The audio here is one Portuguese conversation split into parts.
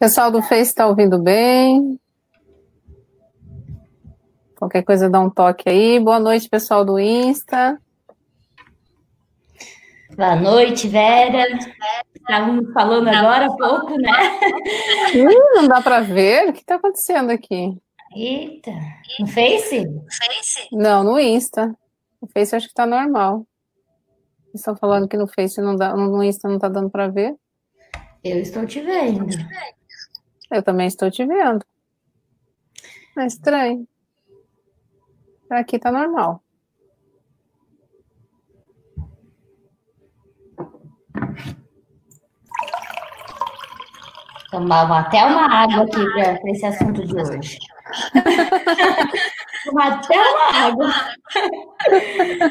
Pessoal do Face está ouvindo bem? Qualquer coisa dá um toque aí. Boa noite, pessoal do Insta. Boa noite, Vera. Estávamos falando agora há pouco, né? Não dá para ver? O que está acontecendo aqui? Eita, no Face? Não, no Insta. No Face eu acho que está normal. Vocês estão falando que no Face não dá, no Insta não está dando para ver? Eu estou te vendo. Eu também estou te vendo. É estranho. Aqui está normal. Tomar até uma água aqui para esse assunto de hoje. Tomar até uma água.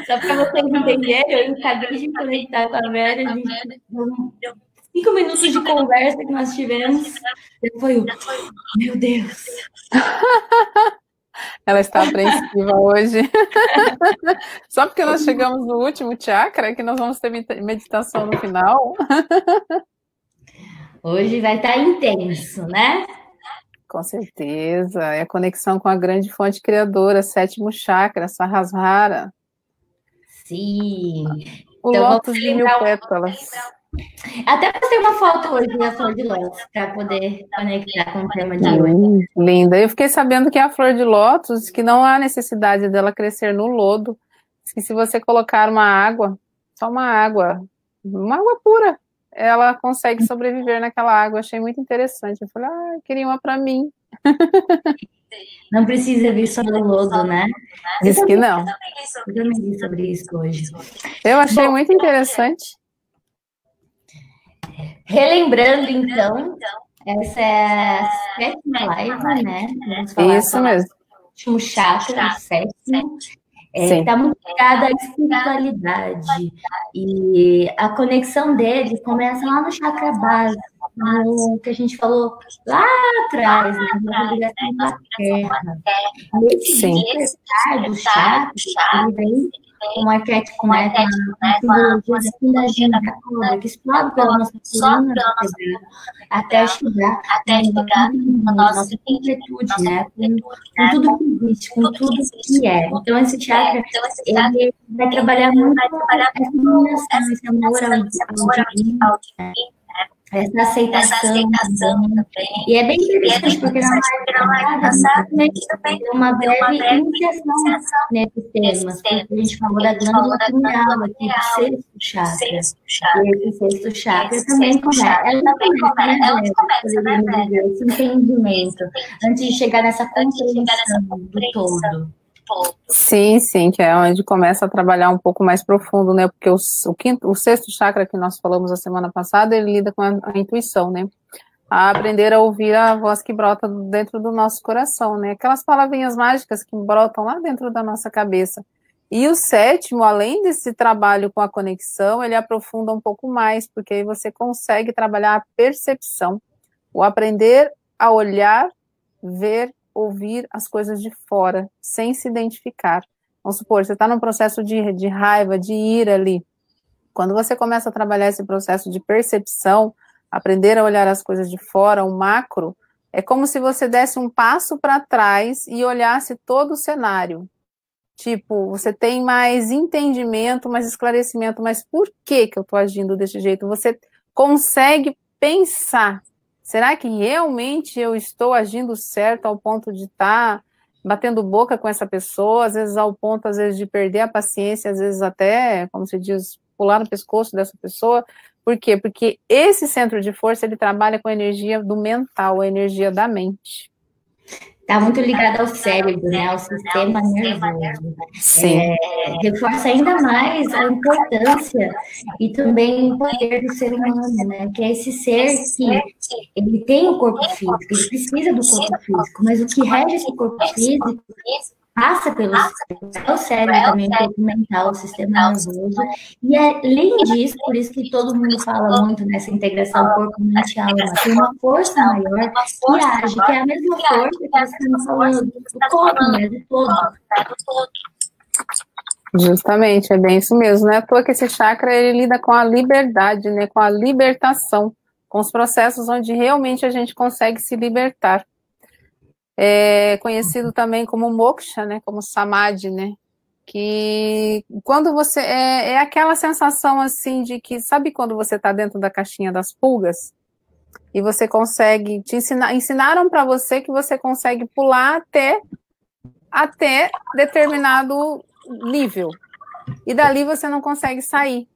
Só para vocês entenderem, eu acabei de conectar com a Vera, a gente deu 5 minutos de conversa que nós tivemos. Foi o meu Deus. Ela está apreensiva hoje. Só porque nós chegamos no último chakra, que nós vamos ter meditação no final. Hoje vai estar intenso, né? Com certeza. É a conexão com a grande fonte criadora, sétimo chakra, Sahasrara. Sim. O então, lótus de 1000 pétalas. Até postei uma foto hoje da flor de lótus para poder conectar com o tema de hoje. Linda. Eu fiquei sabendo que a flor de lótus, que não há necessidade dela crescer no lodo, que se você colocar uma água, só uma água pura, ela consegue sobreviver naquela água. Achei muito interessante. Eu falei, queria uma para mim. Não precisa vir só no lodo, né? Diz que não. Eu também li sobre isso hoje. Eu achei muito interessante. Relembrando, então, essa é a sétima live, né? Vamos falar isso mesmo. O último chakra, o sétimo. Está muito ligada à espiritualidade. E a conexão dele começa lá no chakra base, no que a gente falou lá atrás, né? Na ligação da Terra. Nesse despertar do chakra, ele vem um arquétipo, né? A simbologia da ginga, da cobra, que explode pela nossa coluna até chegar na nossa completude, né? Com tudo que existe, com tudo que é. Então, esse chakra, ele vai trabalhar muito essa iluminação, esse amor ao divino, essa aceitação também. E é bem interessante, porque na live passada também deu uma breve iniciação nesses temas, porque a gente falou da glândula pineal aqui, do sexto chakra. E esse sexto chakra também começa, esse entendimento, antes de chegar nessa compreensão do todo. Sim, que é onde começa a trabalhar um pouco mais profundo, né? Porque o sexto chakra que nós falamos a semana passada, ele lida com a intuição, né? A aprender a ouvir a voz que brota dentro do nosso coração, né? Aquelas palavrinhas mágicas que brotam lá dentro da nossa cabeça. E o sétimo, além desse trabalho com a conexão, ele aprofunda um pouco mais, porque aí você consegue trabalhar a percepção, o aprender a olhar, ver, ouvir as coisas de fora, sem se identificar. Vamos supor, você está num processo de raiva, de ira ali. Quando você começa a trabalhar esse processo de percepção, aprender a olhar as coisas de fora, o macro, é como se você desse um passo para trás e olhasse todo o cenário. Tipo, você tem mais entendimento, mais esclarecimento, mas por que eu estou agindo desse jeito? Você consegue pensar. Será que realmente eu estou agindo certo ao ponto de estar batendo boca com essa pessoa, às vezes ao ponto, às vezes, de perder a paciência, às vezes até, como se diz, pular no pescoço dessa pessoa? Por quê? Porque esse centro de força, ele trabalha com a energia do mental, a energia da mente. Está muito ligado ao cérebro, né, ao sistema nervoso. Sim. Reforça ainda mais a importância e também o poder do ser humano, né, que é esse ser que ele tem o corpo físico, ele precisa do corpo físico, mas o que rege esse corpo físico passa pelo cérebro também, o corpo mental, o sistema nervoso, e além disso, por isso que todo mundo fala muito nessa integração corpo-mente e alma, tem uma força maior que age, que é a mesma força que você está falando do todo, né, do todo. Justamente, é bem isso mesmo, né? À toa que esse chakra, ele lida com a liberdade, né, com a libertação, com os processos onde realmente a gente consegue se libertar. É conhecido também como moksha, né, como samadhi, né, que quando você, é aquela sensação assim de que, sabe quando você está dentro da caixinha das pulgas, e você consegue, ensinaram para você que você consegue pular até determinado nível, e dali você não consegue sair.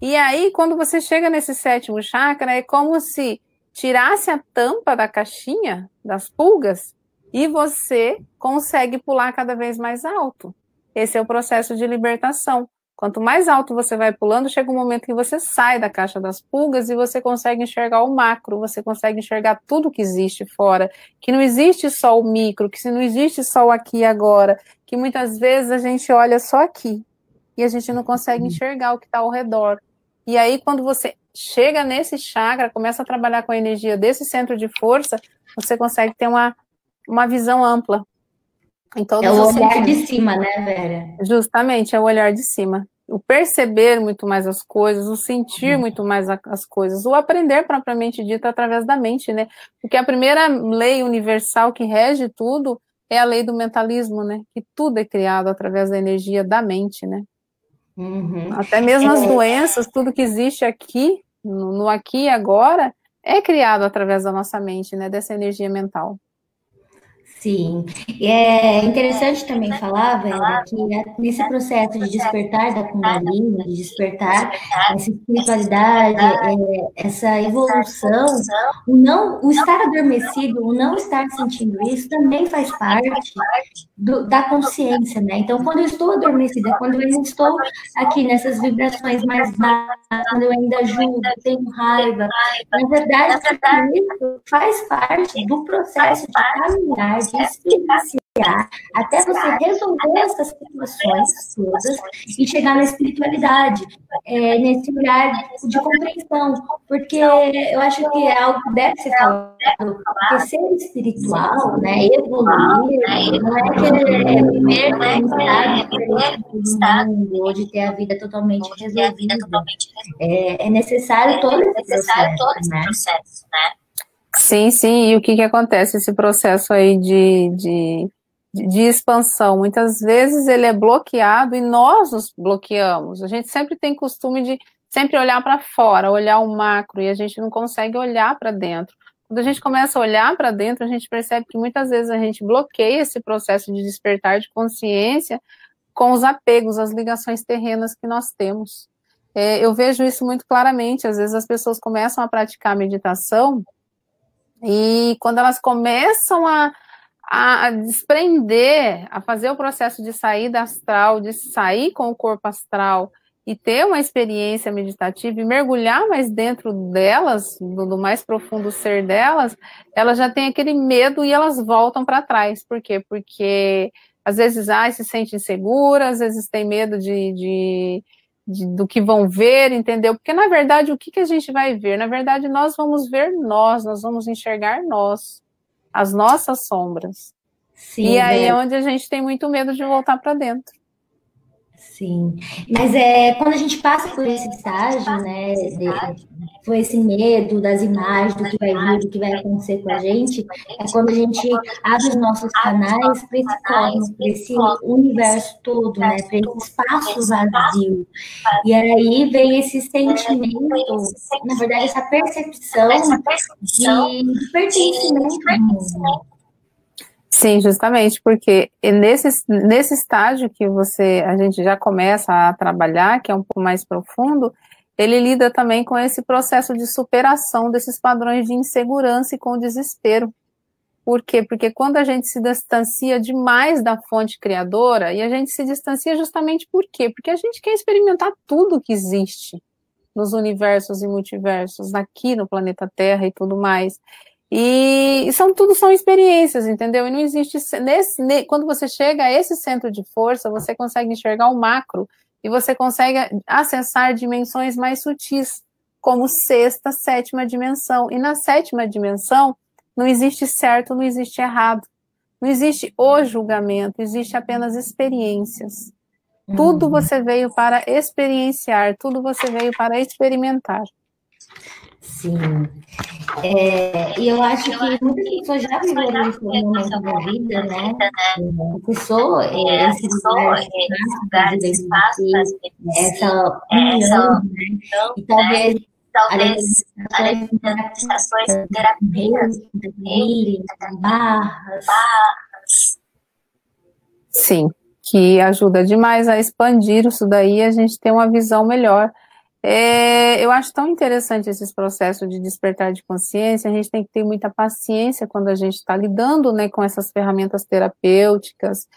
E aí, quando você chega nesse sétimo chakra, é como se tirasse a tampa da caixinha das pulgas e você consegue pular cada vez mais alto. Esse é o processo de libertação. Quanto mais alto você vai pulando, chega um momento que você sai da caixa das pulgas e você consegue enxergar o macro, você consegue enxergar tudo que existe fora, que não existe só o micro, que não existe só o aqui e agora, que muitas vezes a gente olha só aqui e a gente não consegue enxergar o que está ao redor. E aí, quando você chega nesse chakra, começa a trabalhar com a energia desse centro de força, você consegue ter uma visão ampla. É o olhar de cima, né, Vera? Justamente, é o olhar de cima. O perceber muito mais as coisas, o sentir muito mais as coisas, o aprender propriamente dito através da mente, né? Porque a primeira lei universal que rege tudo é a lei do mentalismo, né? Que tudo é criado através da energia da mente, né? Até mesmo as doenças, tudo que existe aqui, no aqui e agora, é criado através da nossa mente, né? Dessa energia mental. Sim, e é interessante também falar, Vera, que nesse processo de despertar da Kundalini, de despertar essa espiritualidade, essa evolução, o estar adormecido, o não estar sentindo isso, também faz parte da consciência, né? Então, quando eu estou adormecida, quando eu ainda estou aqui nessas vibrações mais baixas, quando eu ainda julgo, tenho raiva, na verdade, isso faz parte do processo de caminhar, de experienciar, até você resolver essas situações todas e chegar na espiritualidade, nesse olhar de compreensão, porque eu acho que é algo que deve ser falado, porque ser espiritual, né, evoluir, não é querer viver em um estado do mundo, ou de ter a vida totalmente resolvida. É necessário todo esse processo, né? Sim, sim, e o que acontece? Esse processo aí de expansão, muitas vezes ele é bloqueado e nós nos bloqueamos. A gente sempre tem costume de sempre olhar para fora, olhar o macro, e a gente não consegue olhar para dentro. Quando a gente começa a olhar para dentro, a gente percebe que muitas vezes a gente bloqueia esse processo de despertar de consciência com os apegos, as ligações terrenas que nós temos. Eu vejo isso muito claramente. Às vezes as pessoas começam a praticar meditação e quando elas começam a desprender, a fazer o processo de saída astral, de sair com o corpo astral e ter uma experiência meditativa e mergulhar mais dentro delas, do mais profundo ser delas, elas já têm aquele medo e elas voltam para trás. Por quê? Porque às vezes se sente insegura, às vezes tem medo do que vão ver, entendeu? Porque, na verdade, o que a gente vai ver? Na verdade, nós vamos ver nós vamos enxergar nós, as nossas sombras. Sim, e aí é onde a gente tem muito medo de voltar para dentro. Sim, mas quando a gente passa por esse estágio, né, por esse medo das imagens, do que vai vir, do que vai acontecer com a gente, é quando a gente abre os nossos canais para esse cosmos, para esse universo todo, né, para esse espaço vazio. E aí vem esse sentimento, na verdade, essa percepção de pertencimento ao mundo. Sim, justamente, porque nesse estágio que a gente já começa a trabalhar, que é um pouco mais profundo, ele lida também com esse processo de superação desses padrões de insegurança e com desespero. Por quê? Porque quando a gente se distancia demais da fonte criadora, e a gente se distancia justamente por quê? Porque a gente quer experimentar tudo que existe nos universos e multiversos, aqui no planeta Terra e tudo mais. E tudo são experiências, entendeu? E não existe, quando você chega a esse centro de força, você consegue enxergar o macro e você consegue acessar dimensões mais sutis, como sexta, sétima dimensão. E na sétima dimensão não existe certo, não existe errado, não existe o julgamento, existe apenas experiências. Tudo você veio para experienciar, tudo você veio para experimentar. Sim. E eu acho que muitas pessoas já viveram esse momento da vida, né? Acessou esses lugares de essa união, né? E talvez além das terapias, barras. Sim, que ajuda demais a expandir isso daí, a gente tem uma visão melhor. Eu acho tão interessante esses processos de despertar de consciência. A gente tem que ter muita paciência quando a gente está lidando, né, com essas ferramentas terapêuticas.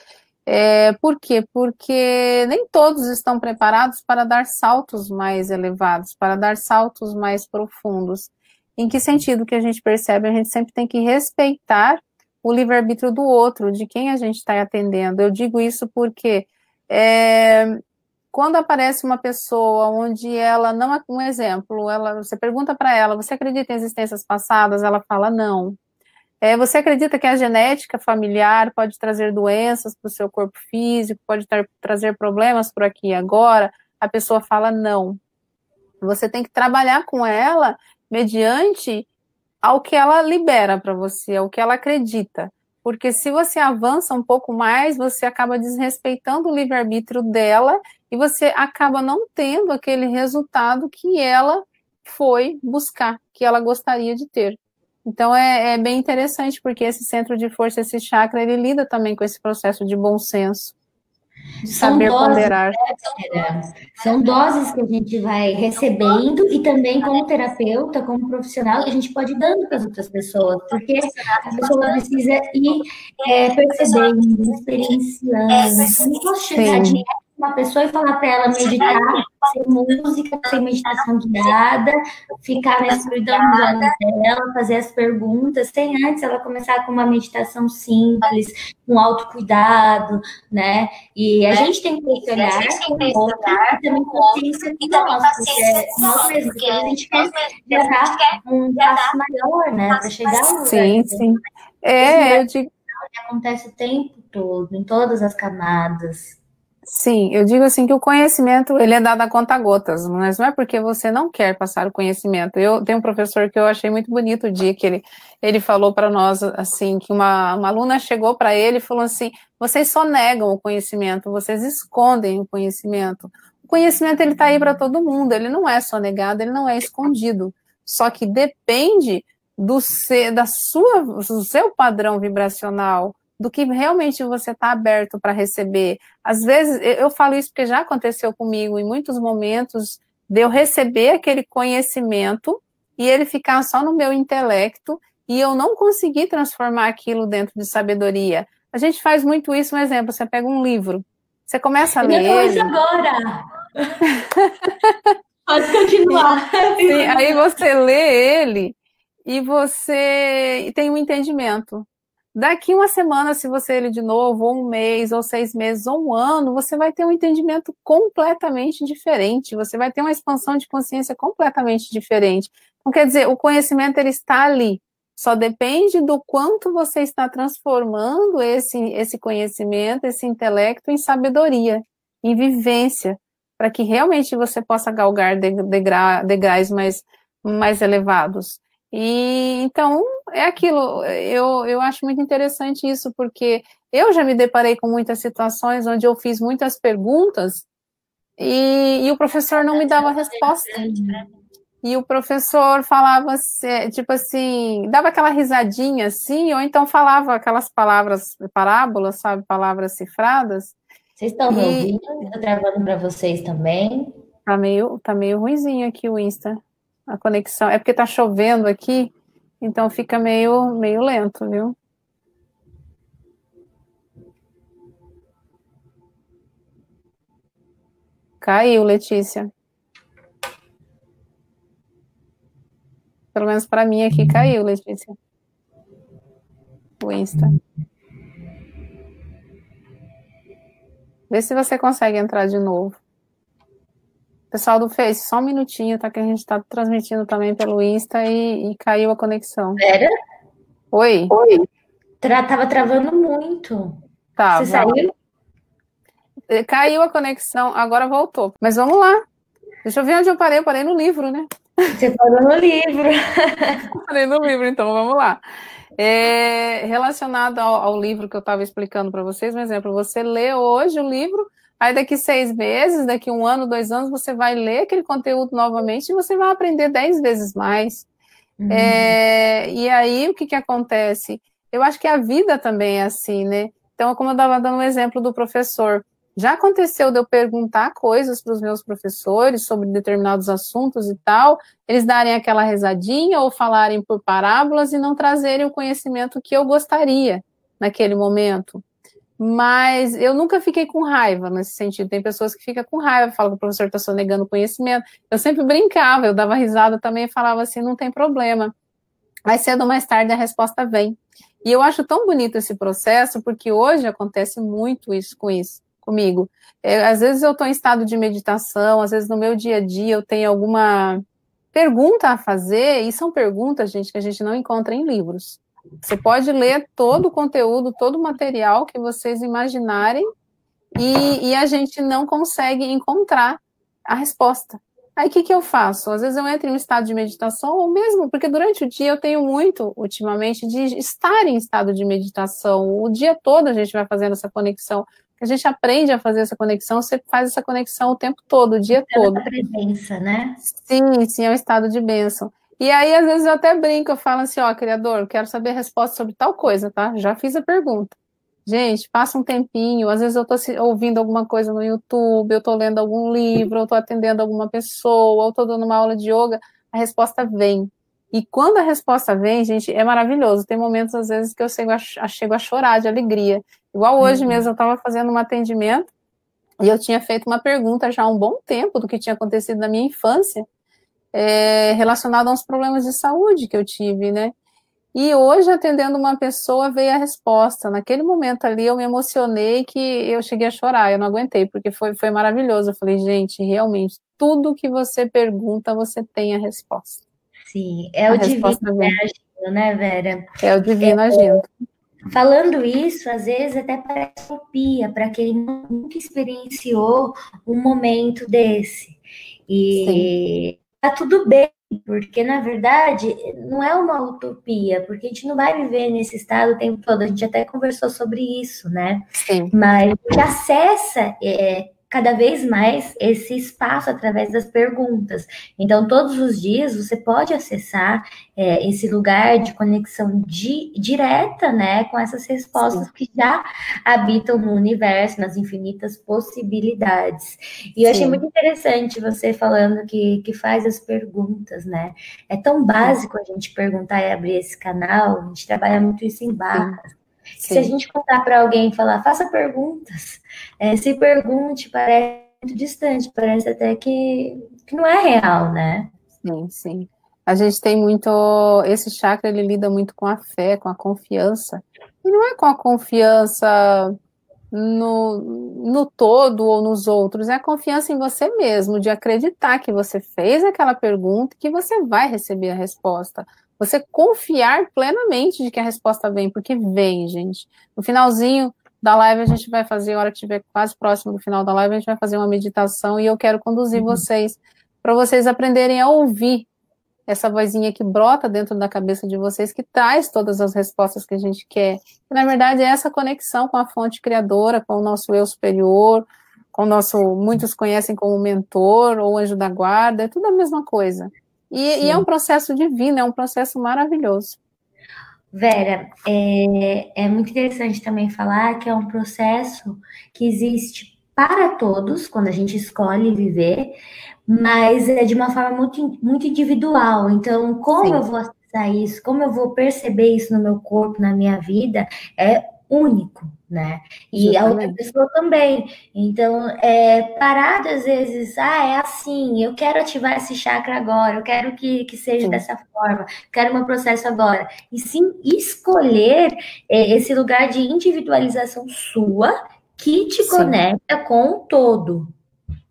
Por quê? Porque nem todos estão preparados para dar saltos mais elevados, para dar saltos mais profundos. Em que sentido que a gente percebe? A gente sempre tem que respeitar o livre-arbítrio do outro, de quem a gente está atendendo. Eu digo isso porque quando aparece uma pessoa onde ela não é um exemplo, você pergunta para ela, você acredita em existências passadas? Ela fala não. Você acredita que a genética familiar pode trazer doenças para o seu corpo físico, pode trazer problemas por aqui e agora? A pessoa fala não. Você tem que trabalhar com ela mediante ao que ela libera para você, ao que ela acredita. Porque se você avança um pouco mais, você acaba desrespeitando o livre-arbítrio dela e você acaba não tendo aquele resultado que ela foi buscar, que ela gostaria de ter. Então é bem interessante, porque esse centro de força, esse chakra, ele lida também com esse processo de bom senso, de saber ponderar. São doses que a gente vai recebendo e também como terapeuta, como profissional, que a gente pode ir dando para as outras pessoas, porque a pessoa precisa ir percebendo, experienciando. Não posso chegar direto uma pessoa e falar para ela meditar, sem música, sem meditação guiada, ficar na escuridão dela, fazer as perguntas, sem antes ela começar com uma meditação simples, com autocuidado, né? E a gente tem que ter esse olhar com o outro e também consciência de nós, porque nós mesmos, porque a gente quer gerar um passo maior, né? Para chegar no lugar. Sim. Eu digo... Acontece o tempo todo, em todas as camadas. Sim, eu digo assim que o conhecimento, ele é dado a conta-gotas, mas não é porque você não quer passar o conhecimento. Eu tenho um professor que eu achei muito bonito o dia que ele falou para nós, assim, que uma aluna chegou para ele e falou assim, vocês só negam o conhecimento, vocês escondem o conhecimento. O conhecimento, ele está aí para todo mundo, ele não é só negado, ele não é escondido, só que depende do seu padrão vibracional, do que realmente você está aberto para receber. Às vezes, eu falo isso porque já aconteceu comigo em muitos momentos, de eu receber aquele conhecimento e ele ficar só no meu intelecto e eu não conseguir transformar aquilo dentro de sabedoria. A gente faz muito isso, um exemplo, você pega um livro, você começa a ler ele... agora! Pode continuar. Sim, aí você lê ele e você tem um entendimento. Daqui uma semana, se você ler de novo, ou um mês, ou 6 meses, ou um ano, você vai ter um entendimento completamente diferente, você vai ter uma expansão de consciência completamente diferente. Então, quer dizer, o conhecimento, ele está ali, só depende do quanto você está transformando esse conhecimento, esse intelecto em sabedoria, em vivência, para que realmente você possa galgar degraus mais elevados. E então é aquilo, eu acho muito interessante isso, porque eu já me deparei com muitas situações onde eu fiz muitas perguntas e o professor não me dava resposta. E o professor falava, tipo assim, dava aquela risadinha assim, ou então falava aquelas palavras, parábolas, sabe, palavras cifradas. Vocês estão me ouvindo? Estou gravando para vocês também. Tá meio ruinzinho aqui o Insta. A conexão, é porque tá chovendo aqui, então fica meio lento, viu? Caiu, Letícia. Pelo menos para mim aqui caiu, Letícia. O Insta. Vê se você consegue entrar de novo. Pessoal do Face, só um minutinho, tá? Que a gente tá transmitindo também pelo Insta e caiu a conexão. Era? Oi? Tava travando muito. Tá. Você saiu? Caiu a conexão, agora voltou. Mas vamos lá. Deixa eu ver onde eu parei no livro, né? Você falou no livro. Falei no livro, então vamos lá. Relacionado ao livro que eu estava explicando para vocês, um exemplo, você lê hoje o livro, aí daqui 6 meses, daqui 1 ano, 2 anos, você vai ler aquele conteúdo novamente e você vai aprender 10 vezes mais. E aí, o que acontece? Eu acho que a vida também é assim, né? Então, como eu estava dando um exemplo do professor, já aconteceu de eu perguntar coisas para os meus professores sobre determinados assuntos e tal, eles darem aquela rezadinha ou falarem por parábolas e não trazerem o conhecimento que eu gostaria naquele momento. Mas eu nunca fiquei com raiva nesse sentido. Tem pessoas que ficam com raiva, falam que o professor está sonegando conhecimento. Eu sempre brincava, eu dava risada também e falava assim, não tem problema. Mais cedo ou mais tarde a resposta vem. E eu acho tão bonito esse processo, porque hoje acontece muito isso comigo. Às vezes eu estou em estado de meditação, às vezes no meu dia a dia eu tenho alguma pergunta a fazer, e são perguntas, gente, que a gente não encontra em livros. Você pode ler todo o conteúdo, todo o material que vocês imaginarem, e a gente não consegue encontrar a resposta. Aí o que eu faço? Às vezes eu entro em um estado de meditação, ou mesmo, porque durante o dia eu tenho muito, ultimamente, de estar em estado de meditação. O dia todo a gente vai fazendo essa conexão. A gente aprende a fazer essa conexão, você faz essa conexão o tempo todo, o dia todo. A presença, né? Sim, sim, é um estado de bênção. E aí, às vezes, eu até brinco, eu falo assim, ó, criador, eu quero saber a resposta sobre tal coisa, tá? Já fiz a pergunta. Gente, passa um tempinho, às vezes eu tô ouvindo alguma coisa no YouTube, eu tô lendo algum livro, eu tô atendendo alguma pessoa, eu tô dando uma aula de yoga, a resposta vem. E quando a resposta vem, gente, é maravilhoso. Tem momentos, às vezes, que eu chego a chorar de alegria. Igual hoje mesmo, eu estava fazendo um atendimento e eu tinha feito uma pergunta já há um bom tempo do que tinha acontecido na minha infância, relacionado a uns problemas de saúde que eu tive, né? E hoje, atendendo uma pessoa, veio a resposta. Naquele momento ali, eu me emocionei que eu cheguei a chorar, eu não aguentei, porque foi maravilhoso. Eu falei, gente, realmente, tudo que você pergunta, você tem a resposta. Sim, é o divino agindo, né, Vera? É o divino agindo. Falando isso, às vezes até parece utopia para quem nunca experienciou um momento desse. E tá tudo bem, porque na verdade não é uma utopia, porque a gente não vai viver nesse estado o tempo todo. A gente até conversou sobre isso, né? Sim. Mas a gente acessa cada vez mais esse espaço através das perguntas. Então, todos os dias você pode acessar esse lugar de conexão direta, né, com essas respostas que já habitam no universo, nas infinitas possibilidades. E eu achei muito interessante você falando que faz as perguntas, né? É tão básico a gente perguntar e abrir esse canal, a gente trabalha muito isso em barras. Se a gente contar para alguém e falar, faça perguntas, se pergunte, parece muito distante, parece até que não é real, né? Sim, sim. A gente tem muito, esse chakra, ele lida muito com a fé, com a confiança, e não é com a confiança no todo ou nos outros, é a confiança em você mesmo, de acreditar que você fez aquela pergunta e que você vai receber a resposta. Você confiar plenamente de que a resposta vem, porque vem, gente. No finalzinho da live a gente vai fazer, a hora que estiver quase próximo do final da live, a gente vai fazer uma meditação e eu quero conduzir vocês, para vocês aprenderem a ouvir essa vozinha que brota dentro da cabeça de vocês, que traz todas as respostas que a gente quer. E, na verdade, é essa conexão com a fonte criadora, com o nosso eu superior, com o nosso, muitos conhecem como mentor, ou anjo da guarda, é tudo a mesma coisa. E é um processo divino, é um processo maravilhoso. Vera, é muito interessante também falar que é um processo que existe para todos, quando a gente escolhe viver, mas é de uma forma muito, muito individual. Então, como eu vou acessar isso, como eu vou perceber isso no meu corpo, na minha vida, é único, né? E a outra pessoa também. Então, parar às vezes, é assim, eu quero ativar esse chakra agora, eu quero que seja dessa forma, quero meu processo agora. E sim, escolher esse lugar de individualização sua que te conecta com o todo.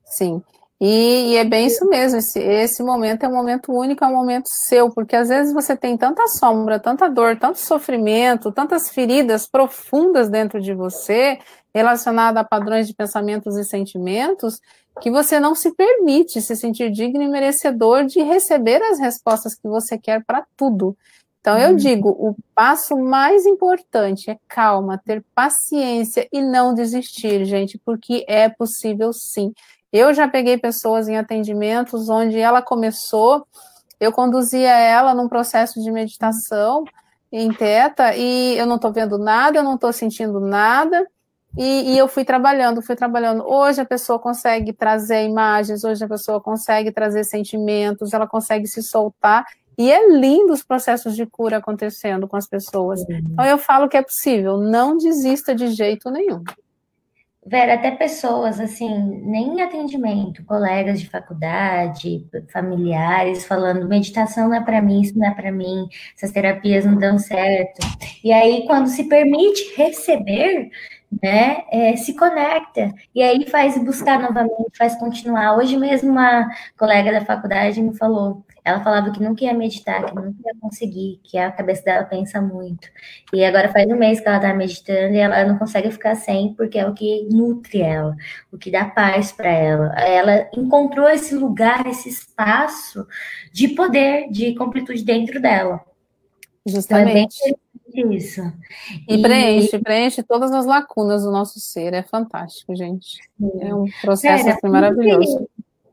Sim. E é bem isso mesmo, esse momento é um momento único, é um momento seu, porque às vezes você tem tanta sombra, tanta dor, tanto sofrimento, tantas feridas profundas dentro de você, relacionada a padrões de pensamentos e sentimentos, que você não se permite se sentir digno e merecedor de receber as respostas que você quer para tudo. Então, eu digo, o passo mais importante é calma, ter paciência e não desistir, gente, porque é possível sim. Eu já peguei pessoas em atendimentos onde ela começou, eu conduzia ela num processo de meditação em teta, e eu não estou vendo nada, eu não estou sentindo nada, e eu fui trabalhando. Hoje a pessoa consegue trazer imagens, hoje a pessoa consegue trazer sentimentos, ela consegue se soltar, e é lindo os processos de cura acontecendo com as pessoas. Então eu falo que é possível, não desista de jeito nenhum. Vera, até pessoas, assim, nem em atendimento, colegas de faculdade, familiares, falando, meditação não é para mim, isso não é para mim, essas terapias não dão certo. E aí, quando se permite receber, né, se conecta, e aí faz buscar novamente, faz continuar. Hoje mesmo uma colega da faculdade me falou, ela falava que nunca ia meditar, que nunca ia conseguir, que a cabeça dela pensa muito. E agora faz um mês que ela está meditando e ela não consegue ficar sem, porque é o que nutre ela, o que dá paz para ela. Ela encontrou esse lugar, esse espaço de poder, de completude dentro dela. Justamente. Então é bem isso. E preenche todas as lacunas do nosso ser. É fantástico, gente. É um processo assim, maravilhoso.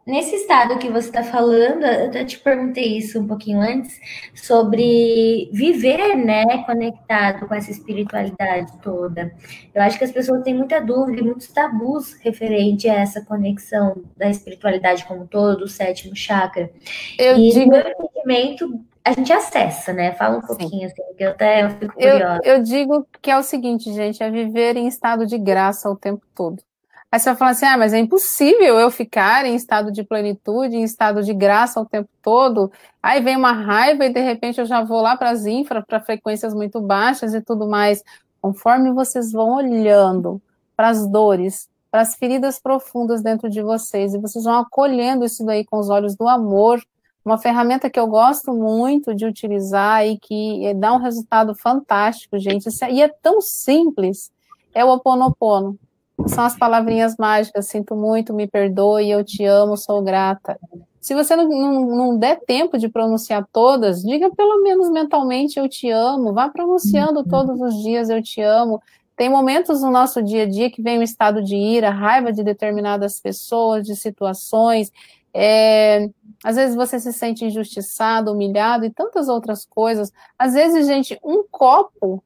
Nesse estado que você está falando, eu te perguntei isso um pouquinho antes, sobre viver, né, conectado com essa espiritualidade toda. Eu acho que as pessoas têm muita dúvida e muitos tabus referente a essa conexão da espiritualidade como um todo, do sétimo chakra. No meu entendimento, a gente acessa, né? Fala um pouquinho, assim, que eu fico curiosa. Eu digo que é o seguinte, gente, é viver em estado de graça o tempo todo. Aí você vai falar assim, mas é impossível eu ficar em estado de plenitude, em estado de graça o tempo todo. Aí vem uma raiva e de repente eu já vou lá para as infra, para frequências muito baixas e tudo mais. Conforme vocês vão olhando para as dores, para as feridas profundas dentro de vocês, e vocês vão acolhendo isso daí com os olhos do amor, uma ferramenta que eu gosto muito de utilizar e que dá um resultado fantástico, gente. E é tão simples, é o Ho Oponopono. São as palavrinhas mágicas, sinto muito, me perdoe, eu te amo, sou grata. Se você não der tempo de pronunciar todas, diga pelo menos mentalmente, eu te amo, vá pronunciando todos os dias, eu te amo. Tem momentos no nosso dia a dia que vem um estado de ira, raiva de determinadas pessoas, de situações, às vezes você se sente injustiçado, humilhado e tantas outras coisas. Às vezes, gente, um copo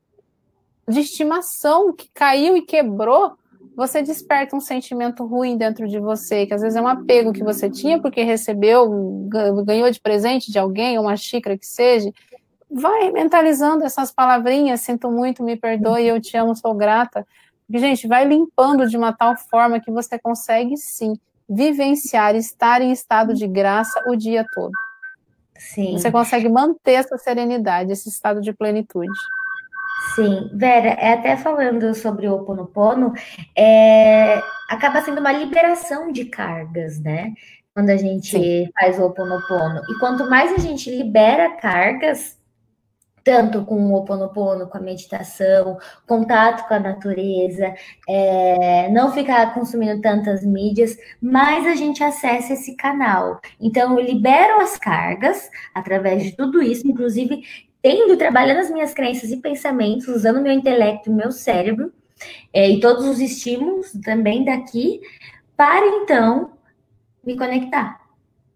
de estimação que caiu e quebrou, você desperta um sentimento ruim dentro de você, que às vezes é um apego que você tinha porque recebeu, ganhou de presente de alguém, uma xícara que seja. Vai mentalizando essas palavrinhas, sinto muito, me perdoe, eu te amo, sou grata. Porque, gente, vai limpando de uma tal forma que você consegue, sim, vivenciar, estar em estado de graça o dia todo. Sim. Você consegue manter essa serenidade, esse estado de plenitude. Sim, Vera, até falando sobre o Ho Oponopono, acaba sendo uma liberação de cargas, né? Quando a gente faz o Ho Oponopono. E quanto mais a gente libera cargas, tanto com o Ho Oponopono, com a meditação, contato com a natureza, não ficar consumindo tantas mídias, mais a gente acessa esse canal. Então, eu libero as cargas através de tudo isso, inclusive trabalhando as minhas crenças e pensamentos, usando meu intelecto, meu cérebro, e todos os estímulos também daqui, para então me conectar.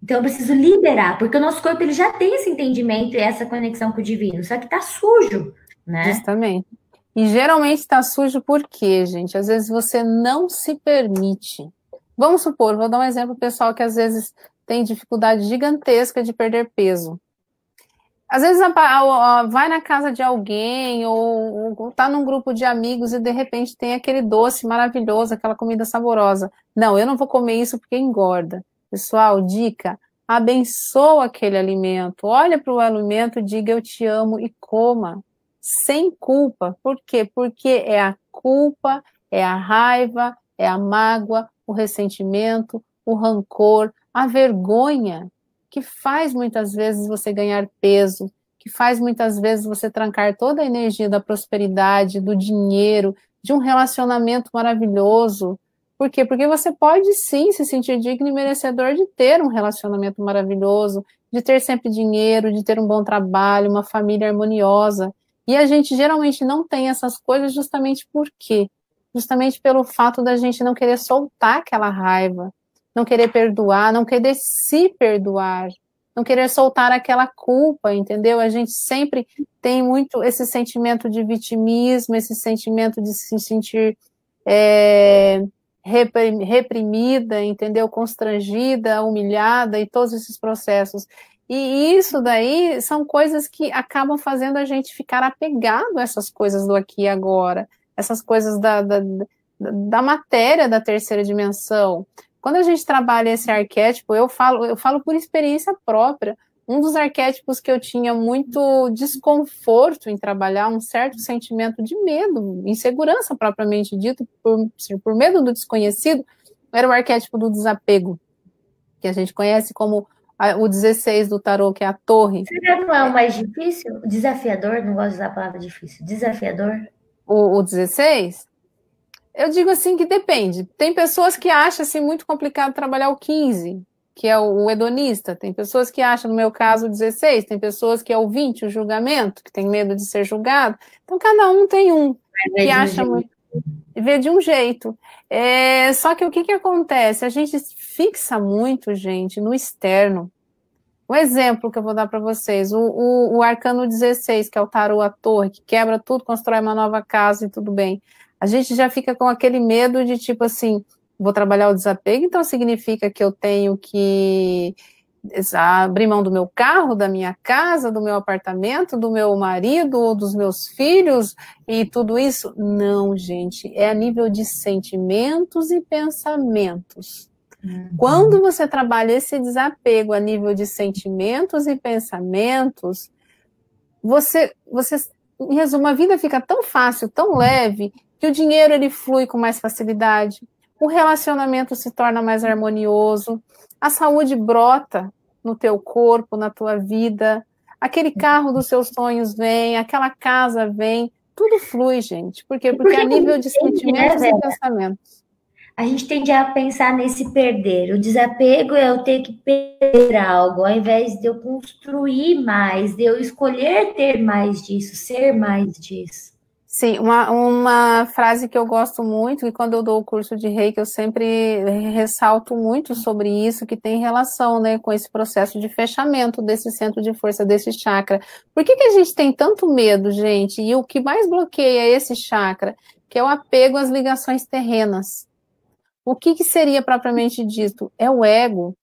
Então eu preciso liberar, porque o nosso corpo ele já tem esse entendimento e essa conexão com o divino, só que tá sujo, né? Justamente. E geralmente tá sujo por quê, gente? Às vezes você não se permite. Vamos supor, vou dar um exemplo pessoal que às vezes tem dificuldade gigantesca de perder peso. Às vezes vai na casa de alguém ou tá num grupo de amigos e de repente tem aquele doce maravilhoso, aquela comida saborosa. Não, eu não vou comer isso porque engorda. Pessoal, dica, abençoa aquele alimento. Olha para o alimento, diga eu te amo e coma. Sem culpa. Por quê? Porque é a culpa, é a raiva, é a mágoa, o ressentimento, o rancor, a vergonha que faz muitas vezes você ganhar peso, que faz muitas vezes você trancar toda a energia da prosperidade, do dinheiro, de um relacionamento maravilhoso. Por quê? Porque você pode sim se sentir digno e merecedor de ter um relacionamento maravilhoso, de ter sempre dinheiro, de ter um bom trabalho, uma família harmoniosa. E a gente geralmente não tem essas coisas justamente por quê? Justamente pelo fato da gente não querer soltar aquela raiva, não querer perdoar, não querer se perdoar, não querer soltar aquela culpa, entendeu? A gente sempre tem muito esse sentimento de vitimismo, esse sentimento de se sentir reprimida, entendeu? Constrangida, humilhada e todos esses processos. E isso daí são coisas que acabam fazendo a gente ficar apegado a essas coisas do aqui e agora, essas coisas da matéria da terceira dimensão. Quando a gente trabalha esse arquétipo, eu falo por experiência própria, um dos arquétipos que eu tinha muito desconforto em trabalhar, um certo sentimento de medo, insegurança propriamente dito, por medo do desconhecido, era o arquétipo do desapego, que a gente conhece como o 16 do tarô, que é a torre. Será que não é o mais difícil? Desafiador? Não gosto de usar a palavra difícil. Desafiador? O 16? Eu digo assim que depende. Tem pessoas que acham assim, muito complicado trabalhar o 15, que é o hedonista. Tem pessoas que acham, no meu caso, o 16. Tem pessoas que é o 20, o julgamento, que tem medo de ser julgado. Então, cada um tem um que acha muito. Vê de um jeito. Só que o que acontece? A gente fixa muito, gente, no externo. Um exemplo que eu vou dar para vocês, o arcano 16, que é o tarô, a torre, que quebra tudo, constrói uma nova casa e tudo bem. A gente já fica com aquele medo de tipo assim, vou trabalhar o desapego, então significa que eu tenho que abrir mão do meu carro, da minha casa, do meu apartamento, do meu marido, dos meus filhos e tudo isso? Não, gente, é a nível de sentimentos e pensamentos. Quando você trabalha esse desapego a nível de sentimentos e pensamentos, você, em resumo, a vida fica tão fácil, tão leve, que o dinheiro ele flui com mais facilidade, o relacionamento se torna mais harmonioso, a saúde brota no teu corpo, na tua vida, aquele carro dos seus sonhos vem, aquela casa vem, tudo flui, gente. Por quê? Porque a nível de sentimentos e pensamentos. A gente tende a pensar nesse perder. O desapego é eu ter que perder algo, ao invés de eu construir mais, de eu escolher ter mais disso, ser mais disso. Sim, uma frase que eu gosto muito, e quando eu dou o curso de Reiki, eu sempre ressalto muito sobre isso, que tem relação, né, com esse processo de fechamento desse centro de força, desse chakra. Por que a gente tem tanto medo, gente? E o que mais bloqueia esse chakra, que é o apego às ligações terrenas. O que seria propriamente dito? É o ego.